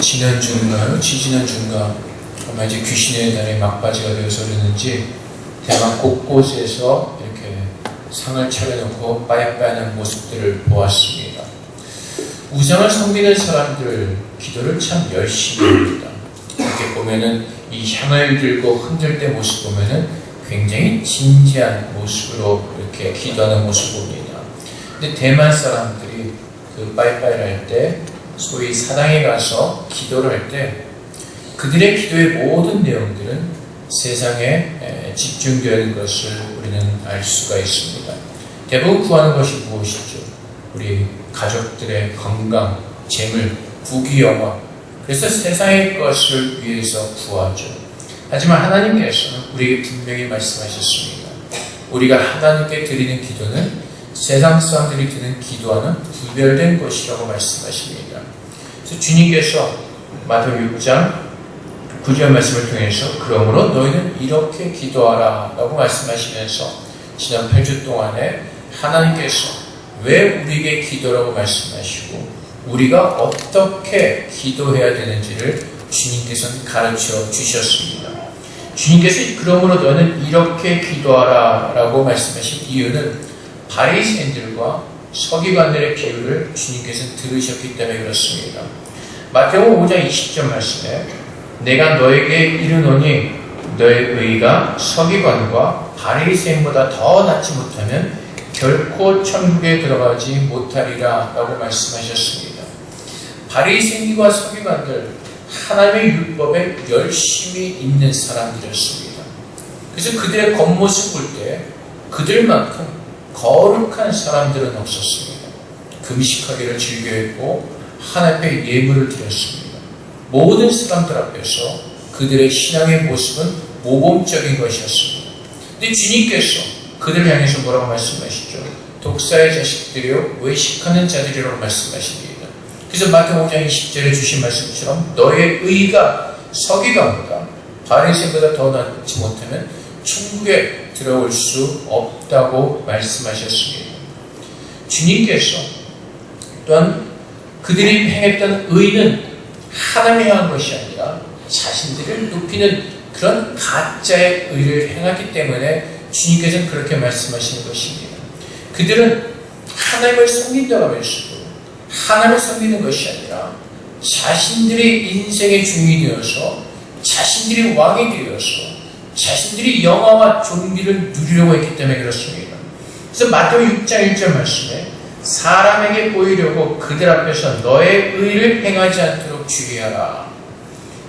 지난주인가요? 지지난주인가 아마 이제 귀신의 날에 막바지가 되어서 그랬는지 대만 곳곳에서 이렇게 상을 차려놓고 빠야빠야하는 모습들을 보았습니다. 우상을 섬기는 사람들 기도를 참 열심히 합니다. 이렇게 보면은 이 향을 들고 흔들 때 모습 보면은 굉장히 진지한 모습으로 이렇게 기도하는 모습을 봅니다. 근데 대만 사람들이 그 빠이빠이를 할 때 소위 사당에 가서 기도를 할 때 그들의 기도의 모든 내용들은 세상에 집중되는 것을 우리는 알 수가 있습니다. 대부분 구하는 것이 무엇이죠? 우리 가족들의 건강, 재물, 부귀영화, 그래서 세상의 것을 위해서 구하죠. 하지만 하나님께서는 우리에게 분명히 말씀하셨습니다. 우리가 하나님께 드리는 기도는 세상 사람들이 드리는 기도와는 구별된 것이라고 말씀하십니다. 그래서 주님께서 마태복음 6장 9절 말씀을 통해서 그러므로 너희는 이렇게 기도하라 라고 말씀하시면서 지난 8주 동안에 하나님께서 왜 우리에게 기도라고 말씀하시고 우리가 어떻게 기도해야 되는지를 주님께서는 가르쳐 주셨습니다. 주님께서 그러므로 너는 이렇게 기도하라 라고 말씀하신 이유는 바리새인들과 서기관들의 비유를 주님께서는 들으셨기 때문에 그렇습니다. 마태복음 5장 20절 말씀에 내가 너에게 이르노니 너의 의가 서기관과 바리새인보다 더 낫지 못하면 결코 천국에 들어가지 못하리라 라고 말씀하셨습니다. 바리새인과 서기관들 하나님의 율법에 열심히 있는 사람들이었습니다. 그래서 그들의 겉모습 볼 때 그들만큼 거룩한 사람들은 없었습니다. 금식하기를 즐겨했고 하나님 앞에 예물을 드렸습니다. 모든 사람들 앞에서 그들의 신앙의 모습은 모범적인 것이었습니다. 근데 주님께서 그들을 향해서 뭐라고 말씀하시죠? 독사의 자식들이요 외식하는 자들이라고 말씀하십니다. 그래서 마태복음 5장 20절에 주신 말씀처럼 너의 의가 서기관보다 바리새인보다 더 낫지 못하면 천국에 들어올 수 없다고 말씀하셨습니다. 주님께서 또한 그들이 행했던 의는 하나님이 향한 것이 아니라 자신들을 높이는 그런 가짜의 의를 행하기 때문에 주님께서는 그렇게 말씀하시는 것입니다. 그들은 하나님을 섬긴다고 하면서도 하나님을 섬기는 것이 아니라 자신들의 인생의 주인이 되어서 자신들이 왕이 되어서 자신들이 영화와 존귀를 누리려고 했기 때문에 그렇습니다. 그래서 마태복음 6장 1절 말씀에 사람에게 보이려고 그들 앞에서 너의 의를 행하지 않도록 주의하라.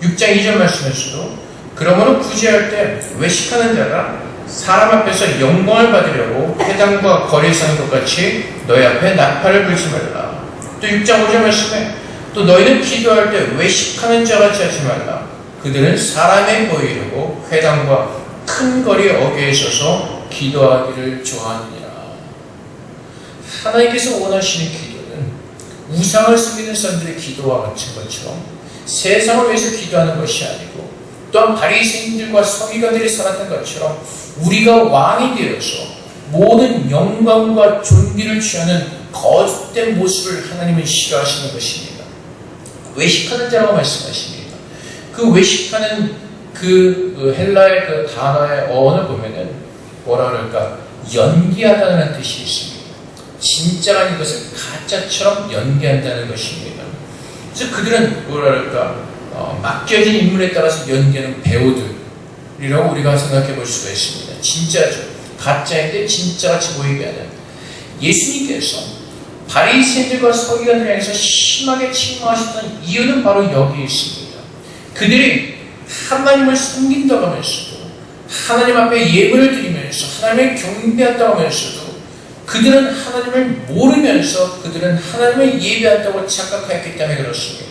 6장 2절 말씀에서도 그러므로 구제할 때 외식하는 자가 사람 앞에서 영광을 받으려고 회당과 거리에서 하는 것 같이 너희 앞에 나팔을 불지 말라. 또 6장 5절 말씀에 또 너희는 기도할 때 외식하는 자같이 하지 말라. 그들은 사람에 보이려고 회당과 큰 거리 어귀에 서서 기도하기를 좋아하느니라. 하나님께서 원하시는 기도는 우상을 섬기는 사람들의 기도와 같은 것처럼 세상을 위해서 기도하는 것이 아니고 또한 바리새인들과 서기관들이 살았던 것처럼 우리가 왕이 되어서 모든 영광과 존귀를 취하는 거짓된 모습을 하나님은 싫어하시는 것입니다. 외식하는 자라고 말씀하십니다. 그 외식하는 그 헬라의 그 단어의 어원을 보면은 뭐라 그럴까? 연기하다는 뜻이 있습니다. 진짜가 아닌 것을 가짜처럼 연기한다는 것입니다. 그래서 그들은 뭐라 그럴까? 맡겨진 인물에 따라서 연기하는 배우들이라고 우리가 생각해 볼 수가 있습니다. 진짜죠. 가짜인데 진짜같이 보이게 하는. 예수님께서 바리새인들과 서기관들을 향해서 심하게 책망하셨던 이유는 바로 여기에 있습니다. 그들이 하나님을 섬긴다고 하면서도 하나님 앞에 예물을 드리면서 하나님을 경배한다고 하면서도 그들은 하나님을 모르면서 그들은 하나님을 예배한다고 착각했기 때문에 그렇습니다.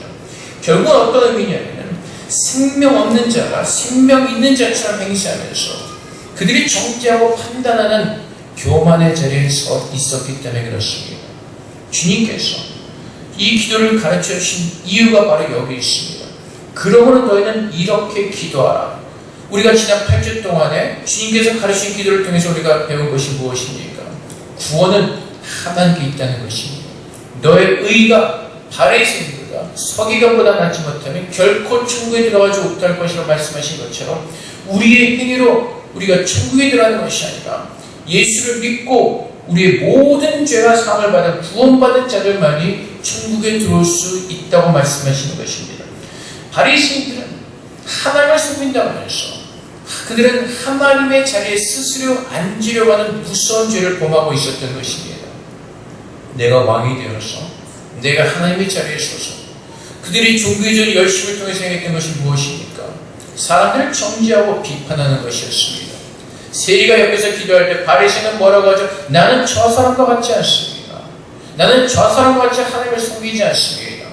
결국은 어떤 의미냐면 생명 없는 자가 생명 있는 자처럼 행세하면서 그들이 정죄하고 판단하는 교만의 자리에 서 있었기 때문에 그렇습니다. 주님께서 이 기도를 가르쳐 주신 이유가 바로 여기 있습니다. 그러므로 너희는 이렇게 기도하라. 우리가 지난 8주 동안에 주님께서 가르친 기도를 통해서 우리가 배운 것이 무엇입니까? 구원은 하나님께 있다는 것입니다. 너의 의가 바리새인보다 것입니다. 서기관보다 낫지 못하면 결코 천국에 들어가지 못할 것이라고 말씀하신 것처럼 우리의 행위로 우리가 천국에 들어가는 것이 아니라 예수를 믿고 우리의 모든 죄와 사함을 받아 구원받은 자들만이 천국에 들어올 수 있다고 말씀하시는 것입니다. 바리새인들은 하나님을 섬긴다고 하면서 그들은 하나님의 자리에 스스로 앉으려고 하는 무서운 죄를 범하고 있었던 것입니다. 내가 왕이 되어서 내가 하나님의 자리에 서서 그들이 종교적 열심을 통해서 행했던 것이 무엇입니까? 사람들을 정죄하고 비판하는 것이었습니다. 세리가 옆에서 기도할 때 바리새인은 뭐라고 하죠? 나는 저 사람과 같지 않습니다. 나는 저 사람과 같이 하나님을 섬기지 않습니다.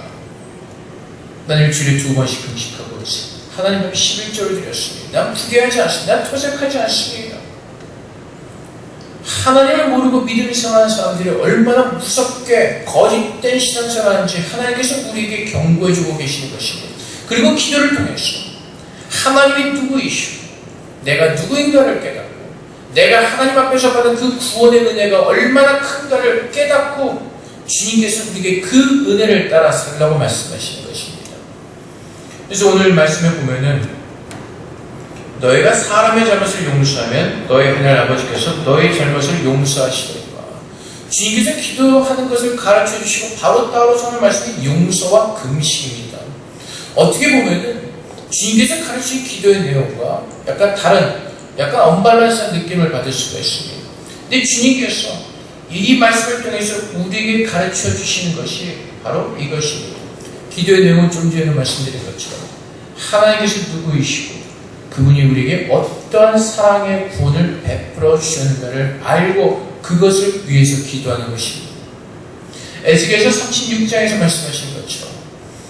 나는 일주일에 2번씩 금식하고 하나님 앞에 11조를 드렸습니다. 난 부귀하지 않습니다. 난 토색하지 않습니다. 하나님을 모르고 믿음이 상한 사람들이 얼마나 무섭게 거짓된 신앙생활하는지 하나님께서 우리에게 경고해주고 계시는 것입니다. 그리고 기도를 통해서 하나님이 누구이시고 내가 누구인가를 깨닫고 내가 하나님 앞에서 받은 그 구원의 은혜가 얼마나 큰가를 깨닫고 주님께서 우리에게 그 은혜를 따라 살라고 말씀하시는 것입니다. 그래서 오늘 말씀에 보면은 너희가 사람의 잘못을 용서하면 너희 하늘 아버지께서 너희 잘못을 용서하시리라. 주님께서 기도하는 것을 가르쳐 주시고 바로 따로 하는 말씀이 용서와 금식입니다. 어떻게 보면은 주님께서 가르치신 기도의 내용과 약간 다른, 약간 언밸런스한 느낌을 받을 수가 있습니다. 근데 주님께서 이 말씀을 통해서 우리에게 가르쳐 주시는 것이 바로 이것입니다. 기도의 내용은 좀 전에 말씀드린 것처럼 하나님께서 누구이시고 그분이 우리에게 어떠한 사랑의 구원을 베풀어 주셨는가를 알고 그것을 위해서 기도하는 것입니다. 에스겔서 36장에서 말씀하신 것처럼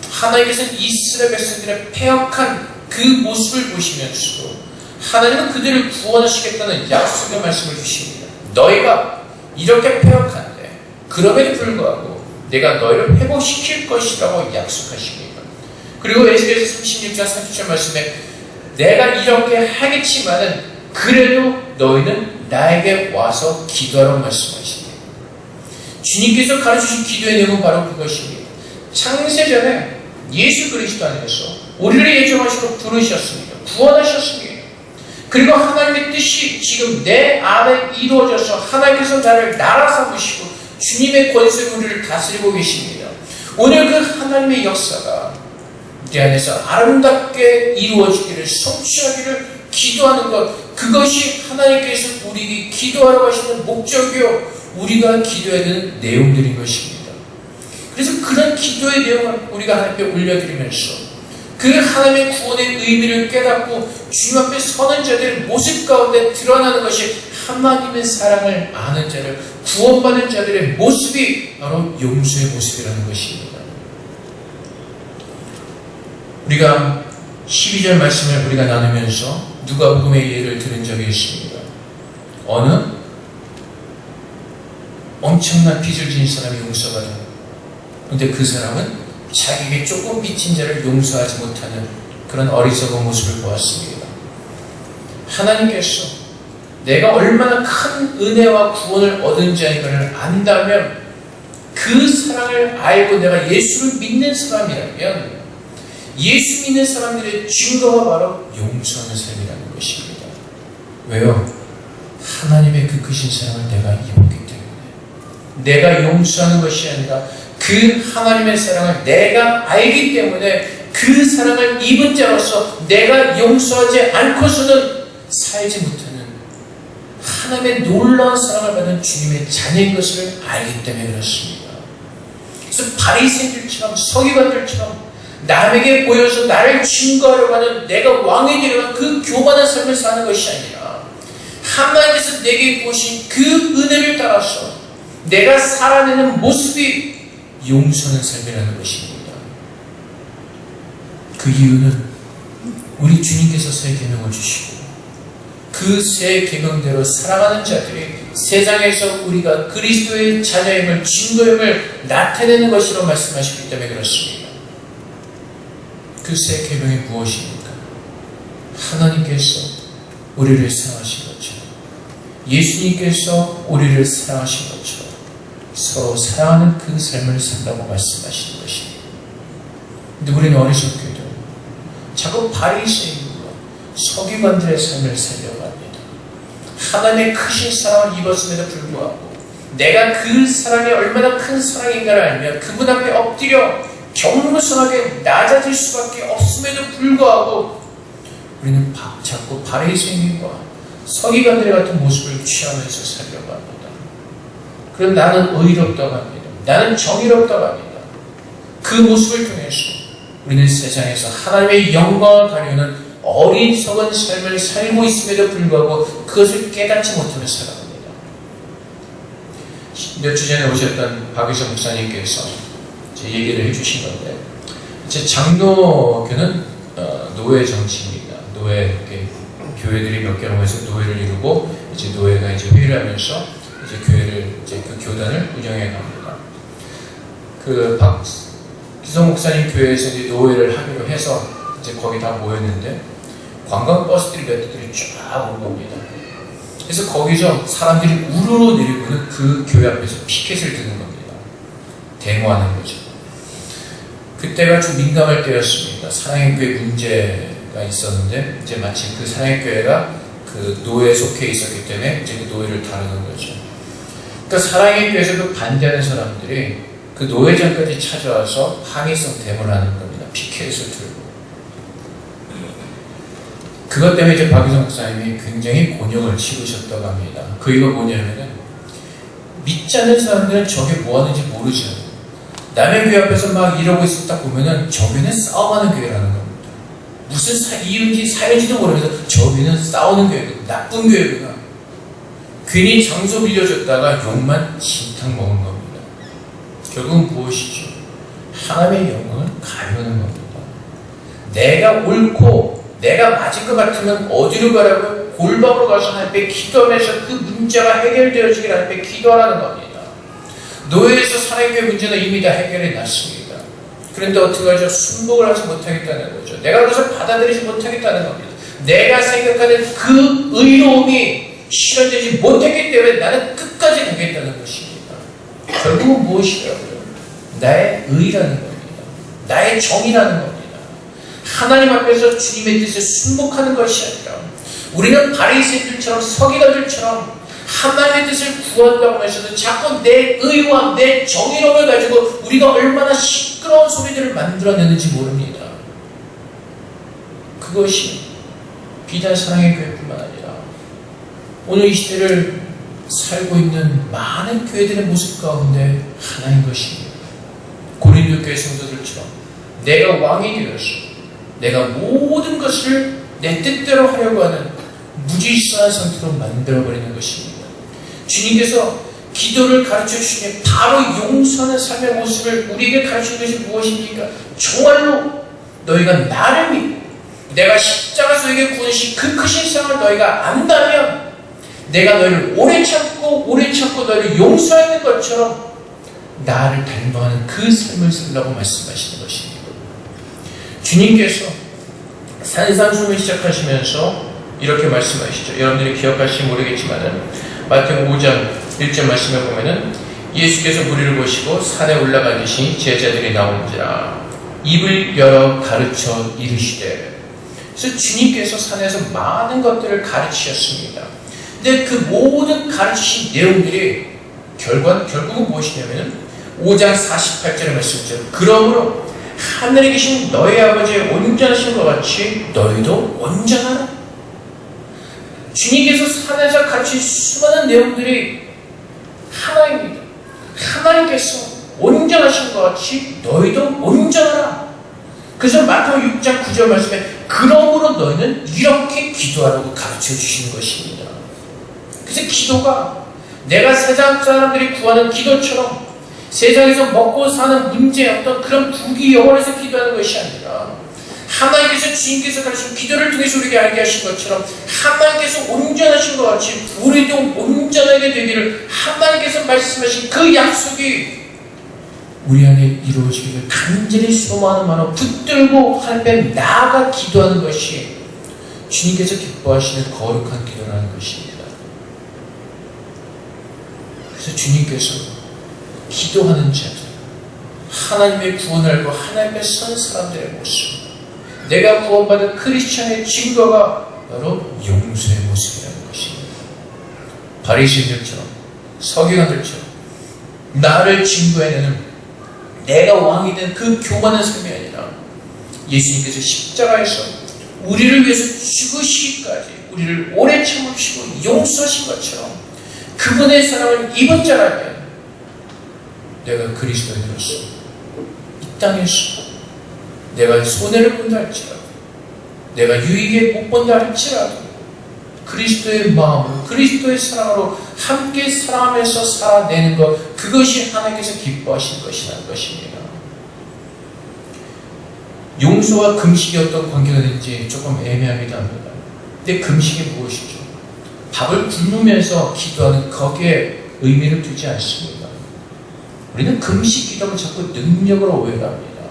하나님께서 이스라엘 백성들의 패역한 그 모습을 보시면서도 하나님은 그들을 구원하시겠다는 약속의 말씀을 주십니다. 너희가 이렇게 패역한데 그럼에도 불구하고 내가 너희를 회복시킬 것이라고 약속하십니다. 그리고 에스겔서 36장 30절 말씀에 내가 이렇게 하겠지만은 그래도 너희는 나에게 와서 기도하라고 말씀하십니다. 주님께서 가르치신 기도의 내용은 바로 그것입니다. 창세전에 예수 그리스도 안에서 우리를 예정하시고 부르셨습니다. 구원하셨습니다. 그리고 하나님의 뜻이 지금 내 안에 이루어져서 하나님께서 나를 나라 삼으시고 주님의 권세로 우리를 다스리고 계십니다. 오늘 그 하나님의 역사가 우리 안에서 아름답게 이루어지기를 성취하기를 기도하는 것, 그것이 하나님께서 우리에게 기도하라고 하시는 목적이요 우리가 기도해야 되는 내용들인 것입니다. 그래서 그런 기도의 내용을 우리가 하나님께 올려드리면서 그 하나님의 구원의 의미를 깨닫고 주님 앞에 서는 자들의 모습 가운데 드러나는 것이 하나님의 사랑을 아는 자들, 구원받는 자들의 모습이 바로 용서의 모습이라는 것입니다. 우리가 12절 말씀을 우리가 나누면서 누가복음의 예를 들은 적이 있습니다. 어느 엄청난 빚을 진 사람이 용서받아. 그런데 그 사람은 자기에게 조금 빚진 자를 용서하지 못하는 그런 어리석은 모습을 보았습니다. 하나님께서 내가 얼마나 큰 은혜와 구원을 얻은 자인가를 안다면 그 사랑을 알고 내가 예수를 믿는 사람이라면 예수 믿는 사람들의 증거가 바로 용서하는 삶이라는 것입니다. 왜요? 하나님의 그 크신 사랑을 내가 입었기 때문에 내가 용서하는 것이 아니라 그 하나님의 사랑을 내가 알기 때문에 그 사랑을 입은 자로서 내가 용서하지 않고서는 살지 못하는 하나님의 놀라운 사랑을 받은 주님의 자녀인 것을 알기 때문에 그렇습니다. 그래서 바리새인들처럼 서기관들처럼 남에게 보여서 나를 증거하려고 하는 내가 왕이 되려는 그 교만한 삶을 사는 것이 아니라 하나님께서 내게 보신 그 은혜를 따라서 내가 살아내는 모습이 용서하는 삶이라는 것입니다. 그 이유는 우리 주님께서 새 계명을 주시고 그 새 계명대로 살아가는 자들이 세상에서 우리가 그리스도의 자녀임을 증거임을 나타내는 것이라고 말씀하시기 때문에 그렇습니다. 그 새 계명이 무엇입니까? 하나님께서 우리를 사랑하신 것처럼 예수님께서 우리를 사랑하신 것처럼 서로 사랑하는 그 삶을 산다고 말씀하시는 것입니다. 근데 우리는 어리석게도 자꾸 바리새인과 서기관들의 삶을 살려갑니다. 하나님의 크신 사랑을 입었음에도 불구하고 내가 그 사랑이 얼마나 큰 사랑인가를 알면 그분 앞에 엎드려 경무성하게 낮아질 수밖에 없음에도 불구하고 우리는 자꾸 바리새인과 서기관들 같은 모습을 취하면서 살려갑니다. 그럼 나는 의롭다고 합니다. 나는 정의롭다고 합니다. 그 모습을 통해서 우리는 세상에서 하나님의 영광을 가려는 어리석은 삶을 살고 있음에도 불구하고 그것을 깨닫지 못하며 살아갑니다. 몇 주 전에 오셨던 박유성 목사님께서 제 얘기를 해주신 건데, 제 장로교는 노예 정치입니다. 노예 교회들이 몇 개 모여서 노예를 이루고 이제 노예가 이제 회의를 하면서 이제 교회를 이제 그 교단을 운영해 갑니다. 그 박기성 목사님 교회에서 이제 노예를 하기로 해서 이제 거기 다 모였는데 관광 버스들이 몇 대들이 쫙 온 겁니다. 그래서 거기서 사람들이 우르르 내리고는 그 교회 앞에서 피켓을 드는 겁니다. 데모하는 거죠. 그때가 좀 민감할 때였습니다. 사랑의 교회 문제가 있었는데 이제 마침 그 사랑의 교회가 그 노예에 속해 있었기 때문에 이제 그 노예를 다루는 거죠. 그러니까 사랑의 교회에서도 반대하는 사람들이 그 노예장까지 찾아와서 항의성 데모를 하는 겁니다. 피켓을 들고. 그것 때문에 이제 박유성 목사님이 굉장히 곤욕을 치르셨다고 합니다. 그 이유가 뭐냐면은 믿지 않는 사람들은 저게 뭐 하는지 모르죠. 남의 교회 앞에서 막 이러고 있을 딱 보면은 저기는 싸움하는 교회라는 겁니다. 무슨 이유인지 사연인지도 모르면서 저기는 싸우는 교회구나, 나쁜 교회구나. 괜히 장소 빌려줬다가 욕만 진탕 먹은 겁니다. 결국은 무엇이죠? 하나님의 영광을 가려는 겁니다. 내가 옳고 내가 맞을 것 같으면 어디로 가라고? 골방으로 가서 하나님께 기도하면서 그 문제가 해결되어지길 하나님께 기도하라는 겁니다. 노예에서 사랑교회 문제는 이미 다 해결해 놨습니다. 그런데 어떻게 하죠? 순복을 하지 못하겠다는 거죠. 내가 그것을 받아들이지 못하겠다는 겁니다. 내가 생각하는 그 의로움이 실현되지 못했기 때문에 나는 끝까지 가겠다는 것입니다. 결국은 무엇이라고요? 나의 의라는 겁니다. 나의 정의라는 겁니다. 하나님 앞에서 주님의 뜻에 순복하는 것이 아니라 우리는 바리새인들처럼 서기관들처럼 하나님의 뜻을 구한다고 하면서도 자꾸 내 의와 내 정의로움을 가지고 우리가 얼마나 시끄러운 소리들을 만들어내는지 모릅니다. 그것이 비단 사랑의 교회뿐만 아니라 오늘 이 시대를 살고 있는 많은 교회들의 모습 가운데 하나인 것입니다. 고린도 교회 성도들처럼 내가 왕이 되어서 내가 모든 것을 내 뜻대로 하려고 하는 무질서한 상태로 만들어버리는 것입니다. 주님께서 기도를 가르쳐 주시니 바로 용서하는 삶의 모습을 우리에게 가르치는 것이 무엇입니까? 정말로 너희가 나를 믿고 내가 십자가에서 너희에게 구원하신 그 크신 사랑을 너희가 안다면 내가 너희를 오래 참고 너희를 용서하는 것처럼 나를 닮아가는 그 삶을 살라고 말씀하시는 것입니다. 주님께서 산상수훈을 시작하시면서 이렇게 말씀하시죠. 여러분들이 기억하실지 모르겠지만 마태복음 5장 1절 말씀에 보면은 예수께서 무리를 보시고 산에 올라가 계신 제자들이 나오는지라 입을 열어 가르쳐 이르시되. 그래서 주님께서 산에서 많은 것들을 가르치셨습니다. 근데 그 모든 가르치신 내용들이 결국은 무엇이냐면 5장 48절의 말씀이죠. 그러므로 하늘에 계신 너희 아버지의 온전하신 것 같이 너희도 온전하라. 주님께서 산에서 가르친 수많은 내용들이 하나입니다. 하나님께서 온전하신 것 같이 너희도 온전하라. 그래서 마태복음 6장 9절 말씀에 그러므로 너희는 이렇게 기도하라고 가르쳐 주시는 것입니다. 그래서 기도가 내가 세상 사람들이 구하는 기도처럼 세상에서 먹고 사는 문제의 어떤 그런 부귀영화에서 기도하는 것이 아니라 하나님께서 주님께서 가르친 기도를 통해서 우리에게 알게 하신 것처럼 하나님께서 온전하신 것 같이 우리도 온전하게 되기를 하나님께서 말씀하신 그 약속이 우리 안에 이루어지기를 간절히 소망하는 마음으로 붙들고 하나님께 나아가 기도하는 것이 주님께서 기뻐하시는 거룩한 기도라는 것입니다. 그래서 주님께서 기도하는 자들, 하나님의 구원을 알고 하나님 앞에 선 사람들의 모습, 내가 구원받은 크리스천의 증거가 바로 용서의 모습이라는 것입니다. 바리새인들처럼 서기관들처럼 나를 증거해내는 내가 왕이 된 그 교만한 삶이 아니라 예수님께서 십자가에서 우리를 위해서 죽으시기까지 우리를 오래 참으시고 용서하신 것처럼 그분의 사랑을 입은 자라면 내가 그리스도인으로서 이 땅에서 내가 손해를 본다 할지라도 내가 유익에 못 본다 할지라도 그리스도의 마음으로 그리스도의 사랑으로 함께 사랑하면서 살아내는 것, 그것이 하나님께서 기뻐하시는 것이라는 것입니다. 용서와 금식이 어떤 관계가 되는지 조금 애매하기도 합니다. 근데 금식이 무엇이죠? 밥을 굶으면서 기도하는 거기에 의미를 두지 않습니다. 우리는 금식 기도하면 자꾸 능력으로 오해를 합니다.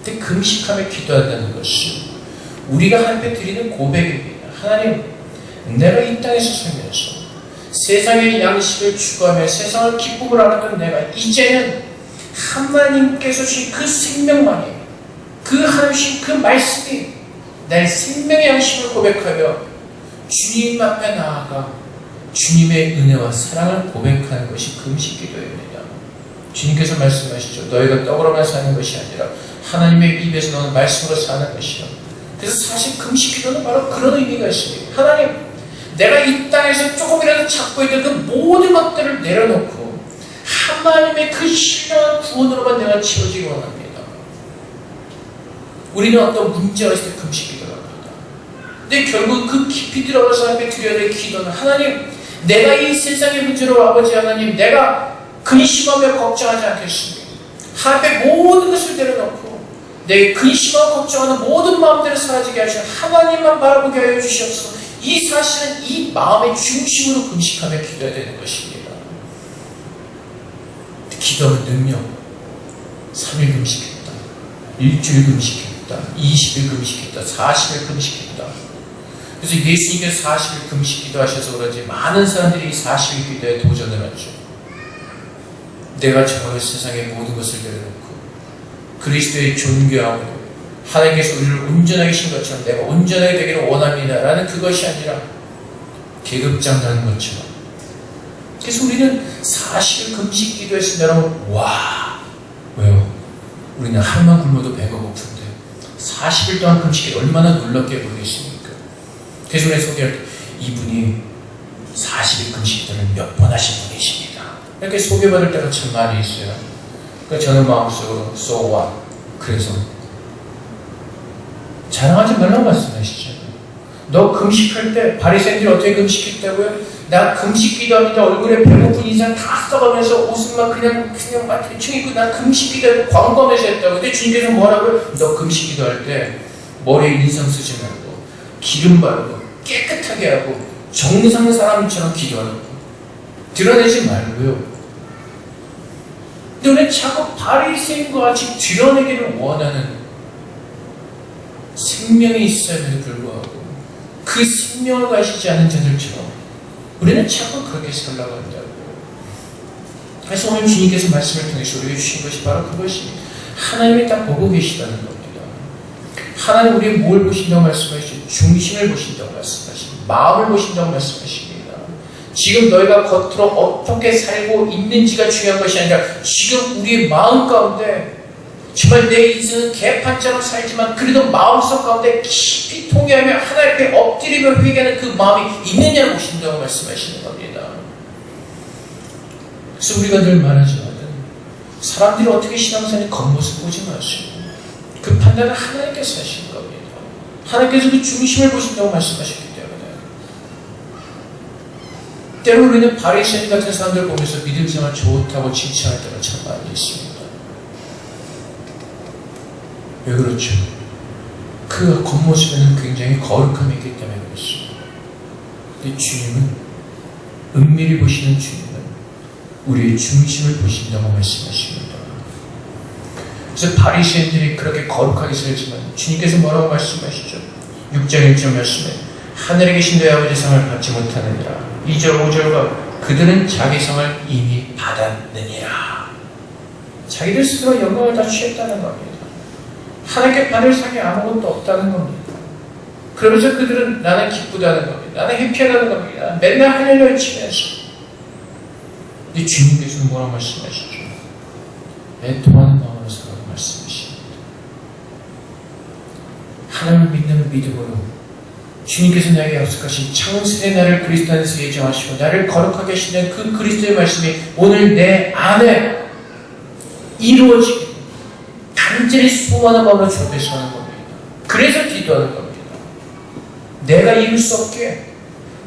근데 금식하며 기도한다는 것은 우리가 하나님께 드리는 고백입니다. 하나님, 내가 이 땅에서 살면서 세상의 양식을 추구하며 세상을 기쁨을 알았던 내가 이제는 하나님께서 주신 그 생명만이, 그 하나님 주신 그 말씀이 나의 생명의 양식을 고백하며 주님 앞에 나아가 주님의 은혜와 사랑을 고백하는 것이 금식 기도입니다. 주님께서 말씀하시죠. 너희가 떡으로만 사는 것이 아니라 하나님의 입에서 나오는 말씀으로 사는 것이요. 그래서 사실 금식 기도는 바로 그런 의미가 있습니다. 하나님, 내가 이 땅에서 조금이라도 찾고 있던 그 모든 것들을 내려놓고 하나님의 그 신령한 구원으로만 내가 채워지기 원합니다. 우리는 어떤 문제가 있을 때 금식 기도를 합니다. 근데 결국 그 깊이 들어가서 하나님께 드려야 될 기도는 하나님, 내가 이 세상의 문제로 아버지 하나님, 내가 근심하며 걱정하지 않겠습니다. 하나님의 모든 것을 내려놓고 내 근심하고 걱정하는 모든 마음들을 사라지게 하시고 하나님만 바라보게 하여 주시옵소서. 이 사실은 이 마음의 중심으로 금식하며 기도해야 되는 것입니다. 기도는 능력. 3일 금식했다. 일주일 금식했다. 20일 금식했다. 40일 금식했다. 그래서 예수님께서 40일 금식 기도하셔서 그런지 많은 사람들이 이 40일 기도에 도전을 하죠. 내가 정말 세상의 모든 것을 내려놓고 그리스도의 존귀함으로 하나님께서 우리를 온전하게 하신 것처럼 내가 온전하게 되기를 원합니다 라는 그것이 아니라 계급장난하는 것처럼. 그래서 우리는 40일 금식 기도했습니다. 여러분, 와, 왜요? 우리는 하루만 굶어도 배가 고픈데 40일 동안 금식이 얼마나 놀랍게 보이겠습니까? 그래서 우리가 소개할 때 이분이 40일 금식 기도를 몇 번 하신 분이십니다. 이렇게 소개받을 때가 참 많이 있어요. 그러니까 저는 마음속으로 so what? 그래서 자랑하지 말라고 말씀하시죠. 너 금식할 때 바리새인들이 어떻게 금식했다고요? 나 금식 기도합니다. 얼굴에 배고픈 인상 다 써가면서 옷은 막 그냥 막 대충 입고 나 금식 기도하고 광범위해서 했다고. 근데 주님께서 뭐라고요? 너 금식 기도할 때 머리에 인상 쓰지 말고 기름 바르고 깨끗하게 하고 정상 사람처럼 기도하라고. 드러내지 말고요. 근데 우리는 자꾸 바리새인과 같이 드러내기를 원하는 생명이 있음에도 불구하고 그 생명을 가지지 않은 자들처럼 우리는 자꾸 그렇게 살라고 한다고. 그래서 오늘 주님께서 말씀을 통해서 우리에게 주신 것이 바로 그것이 하나님이 딱 보고 계시다는 겁니다. 하나님 우리의 뭘 보신다고 말씀하시죠? 중심을 보신다고 말씀하십니다. 마음을 보신다고 말씀하십니다. 지금 너희가 겉으로 어떻게 살고 있는지가 중요한 것이 아니라 지금 우리의 마음 가운데 정말 내 인생은 개판처럼 살지만 그래도 마음속 가운데 깊이 통회하며 하나님 앞에 엎드리며 회개하는 그 마음이 있느냐를 보신다고 말씀하시는 겁니다. 그래서 우리가 늘 말하지만 사람들이 어떻게 신앙생활의 겉모습 보지 마시고 그 판단은 하나님께서 하시는 겁니다. 하나님께서 그 중심을 보신다고 말씀하셨기 때문에 때로 우리는 바리새인 같은 사람들 보면서 믿음 생활 좋다고 칭찬할 때가 참 많이 있습니다. 왜 그렇죠? 그 겉모습에는 굉장히 거룩함이 있기 때문에 그렇습니다. 근데 주님은 은밀히 보시는 주님은 우리의 중심을 보신다고 말씀하십니다. 그래서 바리새인들이 그렇게 거룩하게 살지만 주님께서 뭐라고 말씀하시죠? 6장 1절 말씀에 하늘에 계신 너희 아버지 상을 받지 못하느니라. 2절 5절과 그들은 자기 상을 이미 받았느니라. 자기들 스스로 영광을 다 취했다는 겁니다. 하나님께 받을 상이 아무것도 없다는 겁니다. 그러면서 그들은 나는 기쁘다는 겁니다. 나는 해피하다는 겁니다. 맨날 할렐루야 치면서. 근데 주님께서는 뭐라고 말씀하시죠? 애통하는 마음으로 살라고 말씀하십니다. 하나님을 믿는 믿음으로 주님께서 나에게 약속하신 창세의 나를 그리스도 안에서 예정하시고 나를 거룩하게 하시는 그 그리스도의 말씀이 오늘 내 안에 이루어지게 간절히 소원하는 마음으로 주 앞에서 하는 겁니다. 그래서 기도하는 겁니다. 내가 이룰 수 없게,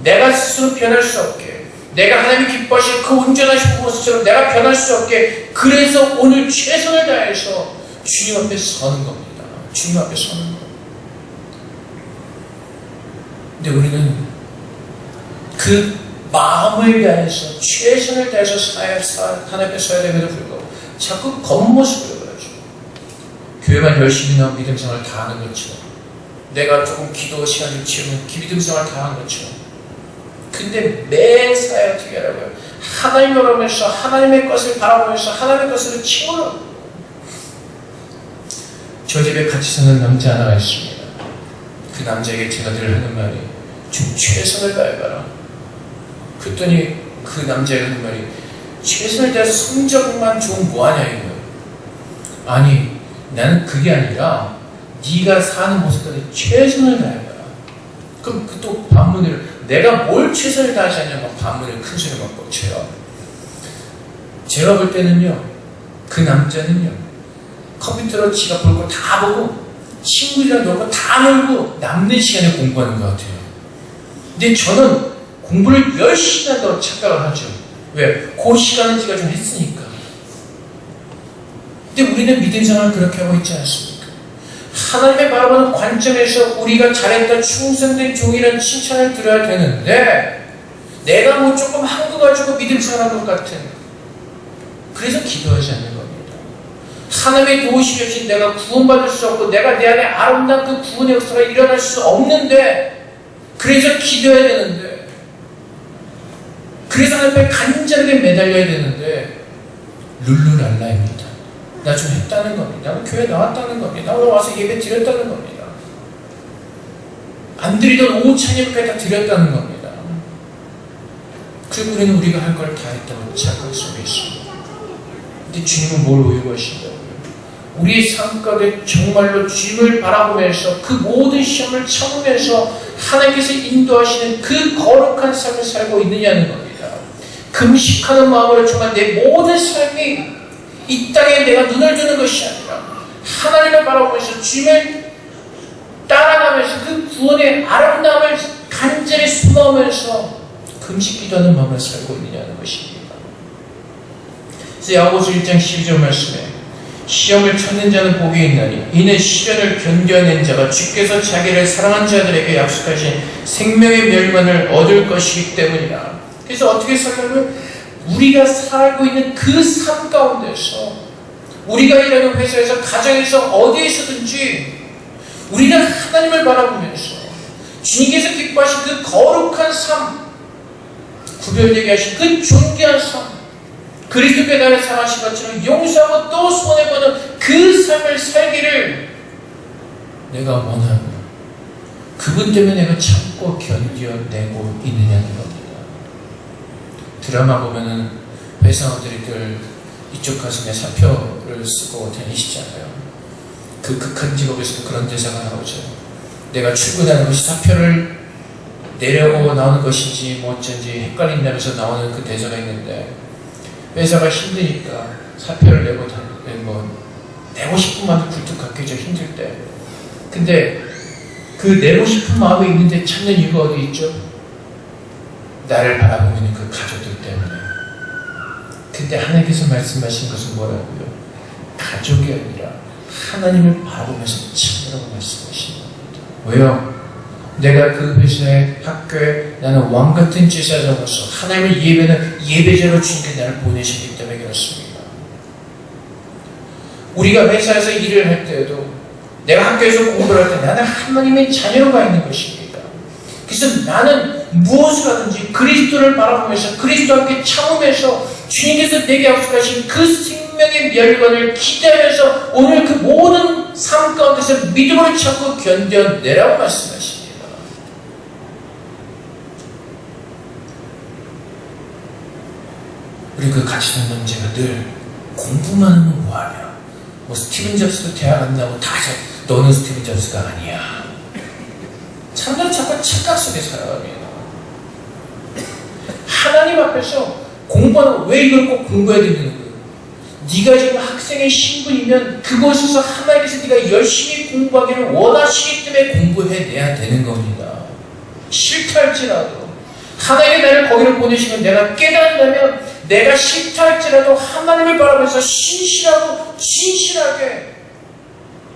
내가 스스로 변할 수 없게, 내가 하나님이 기뻐하신 그 온전하신 모습처럼 내가 변할 수 없게, 그래서 오늘 최선을 다해서 주님 앞에 서는 겁니다. 주님 앞에 서는 겁니다. 근데 우리는 그 마음을 다해서 최선을 다해서 하나님 앞에 서야 됨에도 불구하고 자꾸 겉모습을 보여줘. 교회만 열심히 나온 믿음생활을 다 하는 것처럼, 내가 조금 기도 시간을 채우면 믿음생활을 다 하는 것처럼. 근데 매사에 어떻게 하라고요? 하나님을 하면서 하나님의 것을 바라보면서 하나님의 것을 채우라고. 저 집에 같이 사는 남자 하나가 있습니다. 그 남자에게 제가 늘 하는 말이 좀 최선을 다해봐라. 그랬더니 그 남자가 하는 말이 최선을 다해서 성적만 좋으면 뭐하냐 이거예요. 아니 나는 그게 아니라 네가 사는 모습까지 최선을 다해봐라. 그럼 그 또 반문을 내가 뭘 최선을 다하지 않냐 막 반문을 큰 소리 막 뻗쳐요. 제가 볼 때는요 그 남자는요 컴퓨터로 지가 볼 거 다 보고 친구들이랑 놀고 다 놀고 남는 시간에 공부하는 것 같아요. 근데 저는 공부를 열심히 한다고 착각을 하죠. 왜? 그 시간은 지가 좀 했으니까. 근데 우리는 믿음생활을 그렇게 하고 있지 않습니까? 하나님의 바라보는 관점에서 우리가 잘했다 충성된 종이라는 칭찬을 들어야 되는데 내가 뭐 조금 한 거 가지고 믿음생활한 것 같은, 그래서 기도하지 않는 겁니다. 하나님의 도우심이 없이 내가 구원받을 수 없고 내가 내 안에 아름다운 그 구원의 역사가 일어날 수 없는데, 그래서 기도해야 되는데, 그래서 하나님 앞에 간절하게 매달려야 되는데 룰루랄라입니다. 나 좀 했다는 겁니다. 나 교회 나왔다는 겁니다. 나 오늘 와서 예배 드렸다는 겁니다. 안 드리던 오후 찬양까지 다 드렸다는 겁니다. 그리고 우리는 우리가 할 걸 다 했다고 착각 속에 있습니다. 근데 주님은 뭘 요구하신다고요? 우리의 삶 가운데 정말로 주님을 바라보면서 그 모든 시험을 참으면서 하나님께서 인도하시는 그 거룩한 삶을 살고 있느냐는 겁니다. 금식하는 마음으로 정말 내 모든 삶이 이 땅에 내가 눈을 두는 것이 아니라 하나님을 바라보면서 주님을 따라가면서 그 구원의 아름다움을 간절히 수놓으면서 금식기도하는 마음을 살고 있느냐는 것입니다. 그래서 야고보서 1장 12절 말씀에 시험을 찾는 자는 복이 있나니 이는 시련을 견뎌낸 자가 주께서 자기를 사랑한 자들에게 약속하신 생명의 멸관을 얻을 것이기 때문이라. 그래서 어떻게 살려면 우리가 살고 있는 그 삶 가운데서, 우리가 일하는 회사에서, 가정에서, 어디에서든지 우리는 하나님을 바라보면서 주님께서 기뻐하신 그 거룩한 삶, 구별되게 하신 그 존귀한 삶, 그리스도께 나를 사랑하신 것처럼 용서하고 또 손해보는 그 삶을 살기를 내가 원하며 그분 때문에 내가 참고 견뎌내고 있느냐는 겁니다. 드라마 보면은 회사원들이들 이쪽 가슴에 사표를 쓰고 다니시잖아요. 그 극한 직업에서도 그런 대사가 나오죠. 내가 출근하는 것이 사표를 내려고 나오는 것인지 뭐 어쩐지 헷갈린다면서 나오는 그 대사가 있는데, 회사가 힘드니까 사표를 내고 내고 싶은 마음이 굴뚝 같겠죠, 힘들 때. 근데 그 내고 싶은 마음이 있는데 찾는 이유가 어디 있죠? 나를 바라보고 있는 그 가족들 때문에. 근데 하나님께서 말씀하신 것은 뭐라고요? 가족이 아니라 하나님을 바라보면서 참으라고 말씀하신 겁니다. 왜요? 내가 그 회사에, 학교에 나는 왕같은 제사장으로서 하나님을 예배는 예배자로 주님께 나를 보내셨기 때문에 그렇습니다. 우리가 회사에서 일을 할 때에도, 내가 학교에서 공부를 할 때 나는 하나님의 자녀가 있는 것입니다. 그래서 나는 무엇을 하든지 그리스도를 바라보면서 그리스도와 함께 참으면서 주님께서 내게 약속하신 그 생명의 멸관을 기대하면서 오늘 그 모든 삶 가운데서 믿음을 찾고 견뎌내라고 말씀하십니다. 우리 그 같이 듣는 문제가 늘 공부만 하면 뭐하냐. 뭐 스티븐 잡스도 대학 안 나고 다 너는 스티븐 잡스가 아니야. 사람들은 자꾸 착각 속에 살아갑니다. 하나님 앞에서 공부하는 왜 이걸 꼭 공부해야 되는 거예요? 네가 지금 학생의 신분이면 그곳에서 하나님께서 네가 열심히 공부하기를 원하시기 때문에 공부해내야 되는 겁니다. 싫다 할지라도 하나님이 나를 거기로 보내시면 내가 깨닫는다면 내가 싫다 할지라도 하나님을 바라보면서 신실하고 진실하게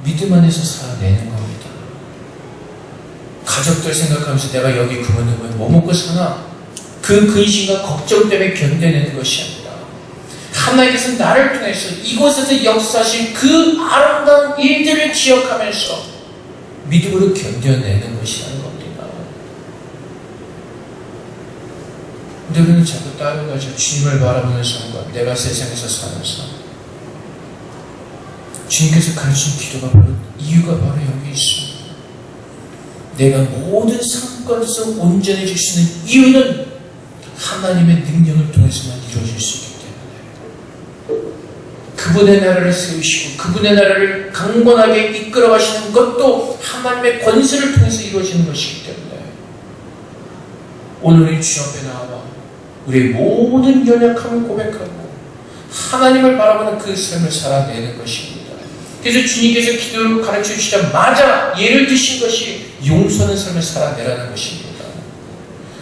믿음 안에서 살아내는 겁니다. 가족들 생각하면서 내가 여기 그만두면 뭐 먹고 사나? 그 근심과 걱정 때문에 견뎌내는 것이 아니라 하나님께서 나를 통해서 이곳에서 역사하신 그 아름다운 일들을 기억하면서 믿음으로 견뎌내는 것이라는 겁니다. 근데 우리는 자꾸 따라가죠. 주님을 바라보는 삶과 내가 세상에서 사는 삶. 주님께서 가르친 기도가 바로 이유가 바로 여기 있습니다. 내가 모든 상관에서 온전해질 수 있는 이유는 하나님의 능력을 통해서만 이루어질 수 있기 때문에 그분의 나라를 세우시고 그분의 나라를 강건하게 이끌어 가시는 것도 하나님의 권세를 통해서 이루어지는 것이기 때문에 오늘 우리 주 앞에 나와 우리의 모든 연약함을 고백하고 하나님을 바라보는 그 삶을 살아내는 것입니다. 그래서 주님께서 기도를 가르쳐 주시자마자 예를 드신 것이 용서하는 삶을 살아내라는 것입니다.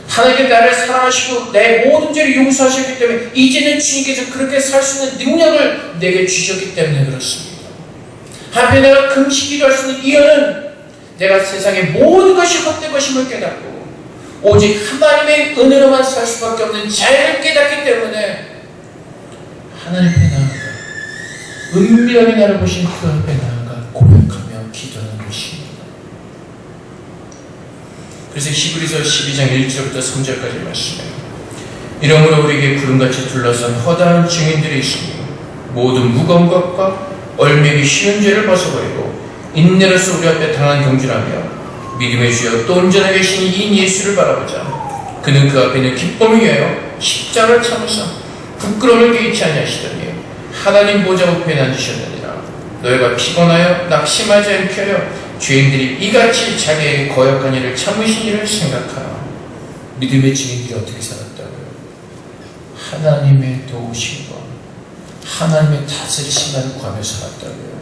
하나님께 나를 사랑하시고 내 모든 죄를 용서하셨기 때문에 이제는 주님께서 그렇게 살 수 있는 능력을 내게 주셨기 때문에 그렇습니다. 한편 내가 금식기도 할 수 있는 이유는 내가 세상의 모든 것이 헛된 것임을 깨닫고 오직 하나님의 은혜로만 살 수밖에 없는 자유를 깨닫기 때문에 하나님 앞에 나아가 은밀하게 나를 보신 그 앞에 나아가 고백하며 기도하는 것입니다. 그래서 히브리서 12장 1절부터 3절까지 말씀해요. 이러므로 우리에게 구름같이 둘러싼 허다한 증인들이 있으니 모든 무거운 것과 얼매기 쉬운 죄를 벗어버리고 인내로서 우리 앞에 당한 경주라며 믿음의 주여 또 온전하게 계신 이 예수를 바라보자. 그는 그 앞에 있는 기쁨을 위하여 십자가를 참으사 부끄러움을 개의치 아니하시더니 하나님 보좌 우편에 앉으셨느니라. 너희가 피곤하여 낙심하지 않게 하여 죄인들이 이같이 자기에게 거역한 일을 참으신 일을 생각하라. 믿음의 증인들이 어떻게 살았다고요? 하나님의 도우심과 하나님의 다스리심만을 구하며 살았다고요.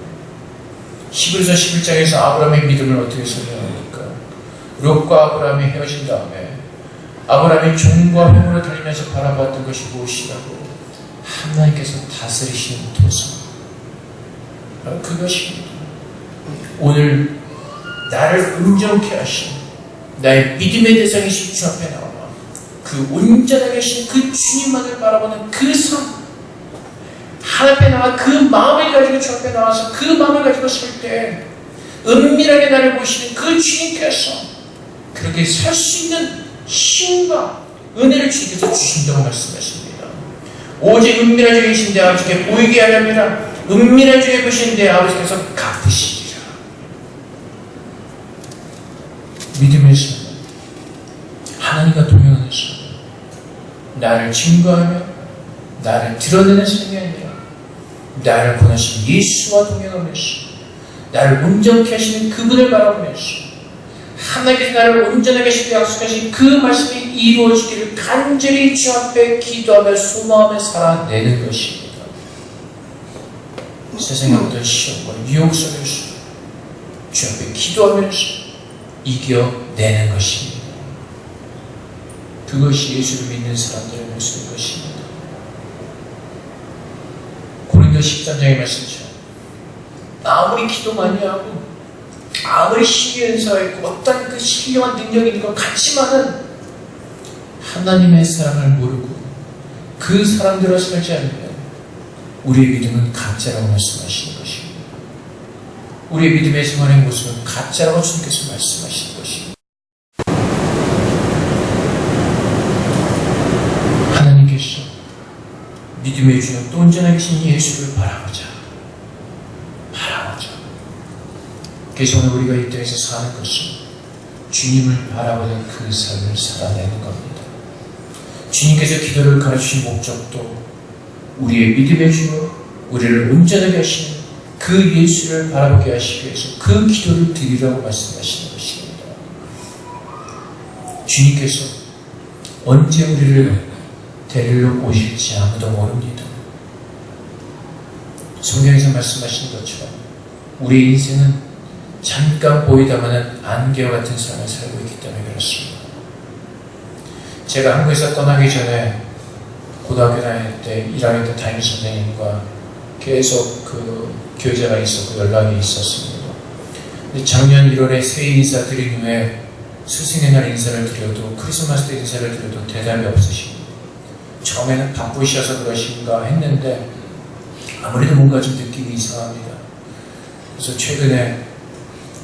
히브리서 11장에서 아브라함의 믿음을 어떻게 설명합니까? 롯과 아브라함이 헤어진 다음에 아브라함이 종과 횡으로 달리면서 바라봤던 것이 무엇이라고? 하나님께서 다스리시는 도성. 그것입니다. 오늘 나를 온전케 하신 나의 믿음의 대상이신 주 앞에 나와 그 온전하게 하신 그 주님만을 바라보는 그 삶, 하나님 앞에 나와 그 마음을 가지고 주 앞에 나와서 그 마음을 가지고 설 때 은밀하게 나를 보시는 그 주님께서 그렇게 살 수 있는 힘과 은혜를 주님께서 주신다고 말씀하십니다. 오직 은밀한 중에 계신 내 아버지께 보이게 하려면 은밀한 중에 보신 내 아버지께서 갚으시리라. 믿음의 삶, 하나님과 동행하는 삶, 나를 증거하며 나를 드러내는 삶이 아니라 나를 권하신 예수와 동행하면서 나를 온전케 하시는 그분을 바라보면서 하나님께서 나를 온전하게 하시고 약속하신 그 말씀이 이루어지기를 간절히 주 앞에 기도하며 소망하며 살아내는 것입니다. 세상의 어떤 시험과 유혹 속에서 주 앞에 기도하면서 이겨내는 것입니다. 그것이 예수를 믿는 사람들의 모습인 것입니다. 고린도 13장의 말씀처럼 아무리 기도 많이 하고 아무리 신의 은사가 있고 어떤 그 신령한 능력이 있는 것 같지만은 하나님의 사랑을 모르고 그 사람대로 살지 않으면 우리의 믿음은 가짜라고 말씀하시는 것입니다. 우리의 믿음의 생활의 모습은 가짜라고 주님께서 말씀하시는 것입니다. 믿음의 믿음의 주는 또 온전하게 계신 예수를 바라보자. 바라보자. 그래서 오늘 우리가 이 땅에서 사는 것은 주님을 바라보는 그 삶을 살아내는 겁니다. 주님께서 기도를 가르치신 목적도 우리의 믿음의 주요 우리를 온전하게 하시는 그 예수를 바라보게 하시기 위해서 그 기도를 드리라고 말씀하시는 것입니다. 주님께서 언제 우리를 데리러 오실지 아무도 모릅니다. 성경에서 말씀하시는 것처럼 우리 인생은 잠깐 보이다마는 안개와 같은 삶을 살고 있기 때문에 그렇습니다. 제가 한국에서 떠나기 전에 고등학교 다닐 때 1학년 때 담임 선생님과 계속 그 교제가 있었고 연락이 있었습니다. 근데 작년 1월에 새해 인사 드린 후에 스승의 날 인사를 드려도 크리스마스 때 인사를 드려도 대답이 없으십니다. 처음에는 바쁘셔서 그러신가 했는데 아무래도 뭔가 좀 느낌이 이상합니다. 그래서 최근에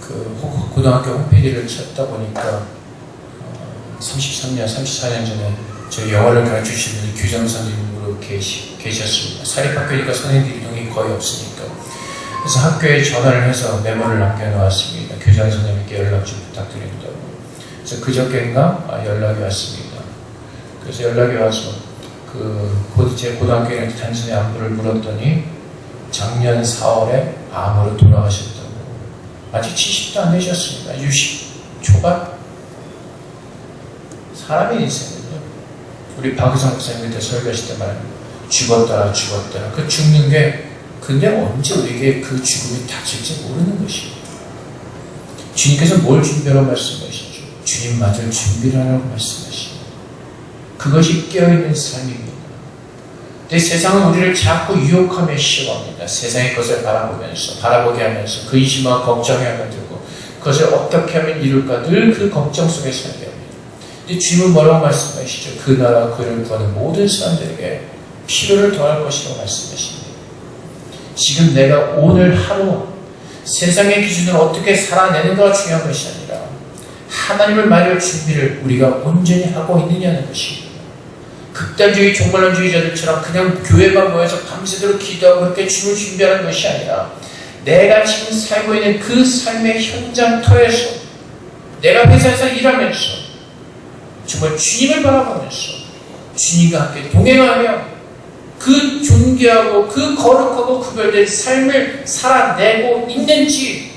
그 고등학교 홈페이지를 찾다 보니까 33년, 34년 전에 저희 영어를 가르치시는 분이 교장 선생님으로 계셨습니다. 사립학교니까 선생님들 이동이 거의 없으니까. 그래서 학교에 전화를 해서 메모를 남겨놓았습니다. 교장 선생님께 연락 좀 부탁드린다고. 그래서 그저께인가 연락이 왔습니다. 그래서 연락이 와서 제 고등학교에 단순히 안부를 물었더니 작년 4월에 암으로 돌아가셨다고. 아직 70도 안 되셨습니다. 60 초반? 사람의 인생은요. 우리 박유성 목사님 그때 설교하실 때 말합니다. 죽었더라. 그 죽는 게 근데 언제 우리에게 그 죽음이 닥칠지 모르는 것이에요. 주님께서 뭘 준비하라고 말씀하시죠? 주님 맞을 준비를 하라고 말씀하시죠. 그것이 깨어있는 삶입니다. 근데 세상은 우리를 자꾸 유혹하며 시험합니다. 세상의 것을 바라보게 하면서 근심하고 걱정하게 들고 그것을 어떻게 하면 이룰까 늘 그 걱정 속에 살게 합니다. 근데 주님은 뭐라고 말씀하시죠? 그 나라 그를 구하는 모든 사람들에게 필요를 더할 것이라고 말씀하십니다. 지금 내가 오늘 하루 세상의 기준을 어떻게 살아내는가가 중요한 것이 아니라 하나님을 맞을 준비를 우리가 온전히 하고 있느냐는 것입니다. 극단주의 종말론주의자들처럼 그냥 교회만 모여서 밤새도록 기도하고 그렇게 주를 준비하는 것이 아니라 내가 지금 살고 있는 그 삶의 현장터에서 내가 회사에서 일하면서 정말 주님을 바라보면서 주님과 함께 동행하며 그 존귀하고 그 거룩하고 구별된 삶을 살아내고 있는지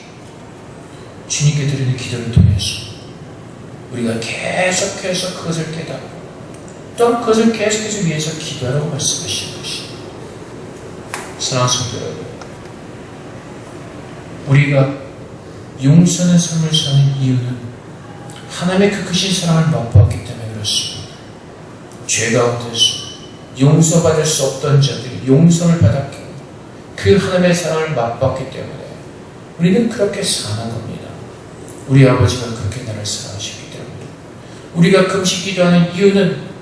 주님께 드리는 기도를 통해서 우리가 계속해서 그것을 깨닫고 또 그것을 계속해서 위해서 기도하라고 말씀하시는 것입니다. 사랑하는 성도 여러분, 우리가 용서하는 삶을 사는 이유는 하나님의 그 크신 사랑을 맛보았기 때문에 그렇습니다. 죄 가운데서 용서받을 수 없던 자들이 용서를 받았기 그 하나님의 사랑을 맛봤기 때문에 우리는 그렇게 사는 겁니다. 우리 아버지가 그렇게 나를 사랑하시기 때문에 우리가 금식 기도하는 이유는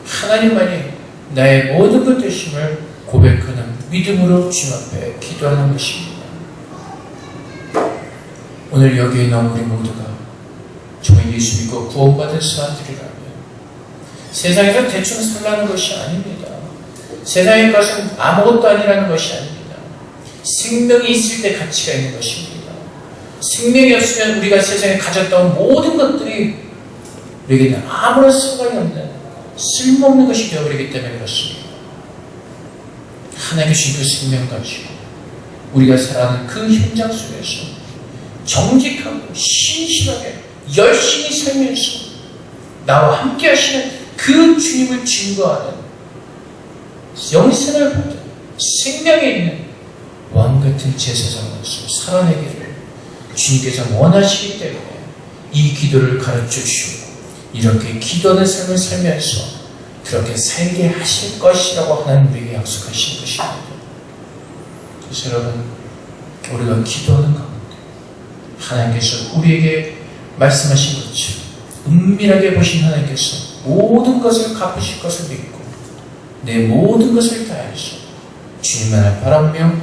하나님만이 나의 모든 것 되심을 고백하는 믿음으로 주님 앞에 기도하는 것입니다. 오늘 여기에 나온 우리 모두가 정말 예수 믿고 구원받은 사람들이라면 세상에서 대충 살라는 것이 아닙니다. 세상의 것은 아무것도 아니라는 것이 아닙니다. 생명이 있을 때 가치가 있는 것입니다. 생명이 없으면 우리가 세상에 가졌던 모든 것들이 우리에게는 아무런 상관이 없는 쓸모없는 것이 되어버리기 때문에 그렇습니다. 하나님이 주신 그 생명 가지고 우리가 살아가는 그 현장 속에서 정직하고 신실하게 열심히 살면서 나와 함께 하시는 그 주님을 증거하는 영생을 받은 생명에 있는 왕같은 제사장으로서 살아내기를 주님께서 원하시기 때문에 이 기도를 가르쳐 주시고 이렇게 기도하는 삶을 살면서 그렇게 살게 하실 것이라고 하나님 우리에게 약속하신 것입니다. 그래서 여러분 우리가 기도하는 가운데 하나님께서 우리에게 말씀하신 것처럼 은밀하게 보신 하나님께서 모든 것을 갚으실 것을 믿고 내 모든 것을 다해서 주님만을 바라보며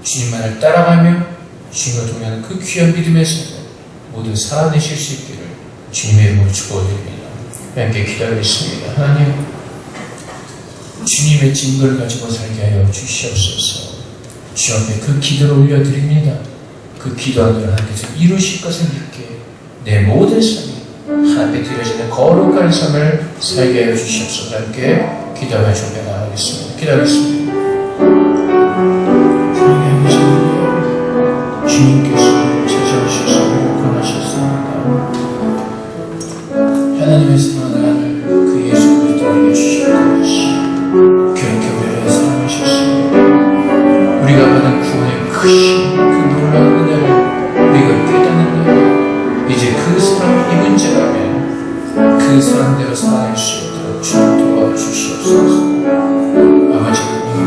주님만을 따라가며 주님과 동행하는 그 귀한 믿음의 삶을 모두 살아내실 수 있기를 주님의 이름으로 축복드립니다. 함께 기도하겠습니다. 하나님, 주님의 증거를 가지고 살게 하여 주시옵소서. 주 앞에 그 기도를 올려드립니다. 그 기도하는 대로 하나님께서 이루실 것을 믿게 내 모든 삶이 하나님께 드려지는 거룩한 삶을 살게 하여 주시옵소서. 함께 기도하며 준비 나가겠습니다. 기도하겠습니다. 사랑하는 주님, 주님께서 찾아오셔서 권하셨습니다. 하나님의 사랑을 아들 그 예수 그리스도에게 주시는 것이 교회를 사랑하셨습니다. 우리가 받은 구원의 크신 그 놀라운 은혜를 우리가 깨닫는다. 이제 그 사랑 입은 자라면 그 사랑대로 살아낼 수 있도록 주님 도와주시옵소서. 아버지 하나님,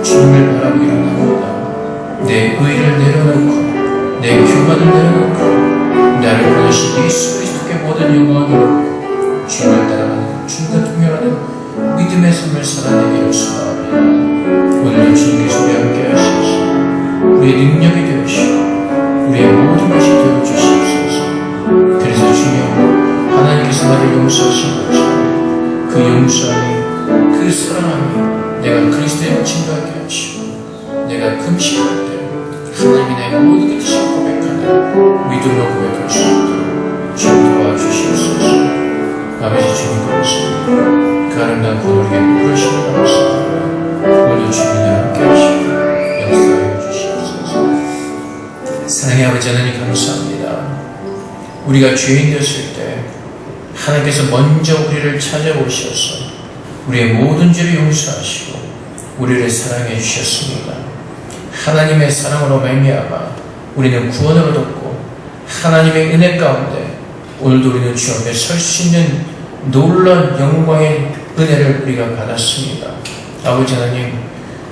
주님을 바라고 일어납니다. 내 의를 내려놓고 내 교만을 내려놓고 나를 보내신 예수 그리스도께 모든 영광을 주님을 따라가는 주님과 동행하는 믿음의 삶을 살아내기를 소망합니다. 오늘도 주님께서 우리 함께 하시옵소서. 우리의 능력이 되어주시고 우리의 모든 것이 되어주시옵소서. 그래서 주님, 하나님께서 나를 용서하신 것처럼 그 용서함이, 그 사랑함이 내가 그리스도의 증거하게 하시고 내가 금식할 때 하나님이 내 모든 것이 고백하는 믿음으로 고백할 수 있도록 주님 도와주시옵소서. 아버지 주님 고맙습니다. 그 아름다운 구원을 부르시는 감사합니다. 오늘도 주님과 함께 하시고 역사하여 주시옵소서. 사랑의 아버지 하나님 감사합니다. 우리가 죄인 되었을 때 하나님께서 먼저 우리를 찾아오셔서 우리의 모든 죄를 용서하시고 우리를 사랑해 주셨습니다. 하나님의 사랑으로 말미암아 우리는 구원을 얻었고 하나님의 은혜 가운데 오늘도 우리는 주 앞에 설 수 있는 놀라운 영광의 은혜를 우리가 받았습니다. 아버지 하나님,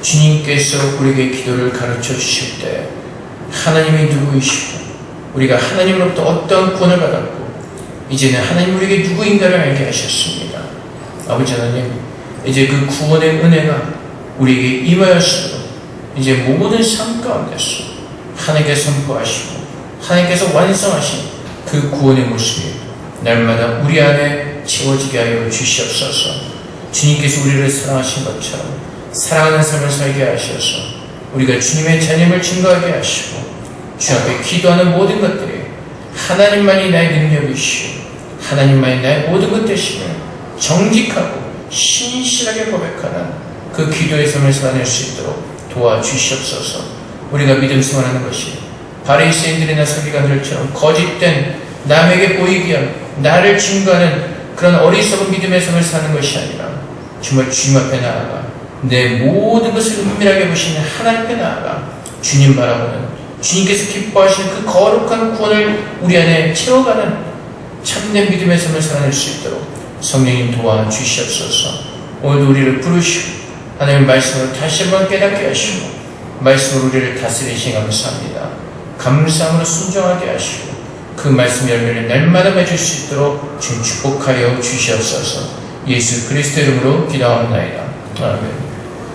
주님께서 우리에게 기도를 가르쳐 주실 때 하나님이 누구이시고 우리가 하나님으로부터 어떤 구원을 받았고 이제는 하나님 우리에게 누구인가를 알게 하셨습니다. 아버지 하나님, 이제 그 구원의 은혜가 우리에게 임하였으므로 이제 모든 삶 가운데서 하나님께서 선포하시고 하나님께서 완성하신 그 구원의 모습이 날마다 우리 안에 채워지게 하여 주시옵소서. 주님께서 우리를 사랑하신 것처럼 사랑하는 삶을 살게 하셔서 우리가 주님의 자녀임을 증거하게 하시고 주 앞에 기도하는 모든 것들이 하나님만이 나의 능력이시오, 하나님만이 나의 모든 것 되심을 정직하고 신실하게 고백하는 그 기도의 삶을 살아낼 수 있도록 도와주시옵소서. 우리가 믿음 생활하는 것이 바리새인들이나 서기관들처럼 거짓된 남에게 보이기 위한 나를 증거하는 그런 어리석은 믿음의 삶을 사는 것이 아니라 정말 주님 앞에 나아가 내 모든 것을 은밀하게 보시는 하나님 앞에 나아가 주님 바라보는 주님께서 기뻐하시는 그 거룩한 구원을 우리 안에 채워가는 참된 믿음의 삶을 살아낼 수 있도록 성령님 도와주시옵소서. 오늘도 우리를 부르시고 하나님의 말씀으로 다시 한번 깨닫게 하시고 말씀으로 우리를 다스리시니 감사합니다. 감사함으로 순종하게 하시고 그 말씀 열매를 날마다 맺을 수 있도록 주님 축복하여 주시옵소서. 예수 그리스도 이름으로 기도하옵나이다. 아멘.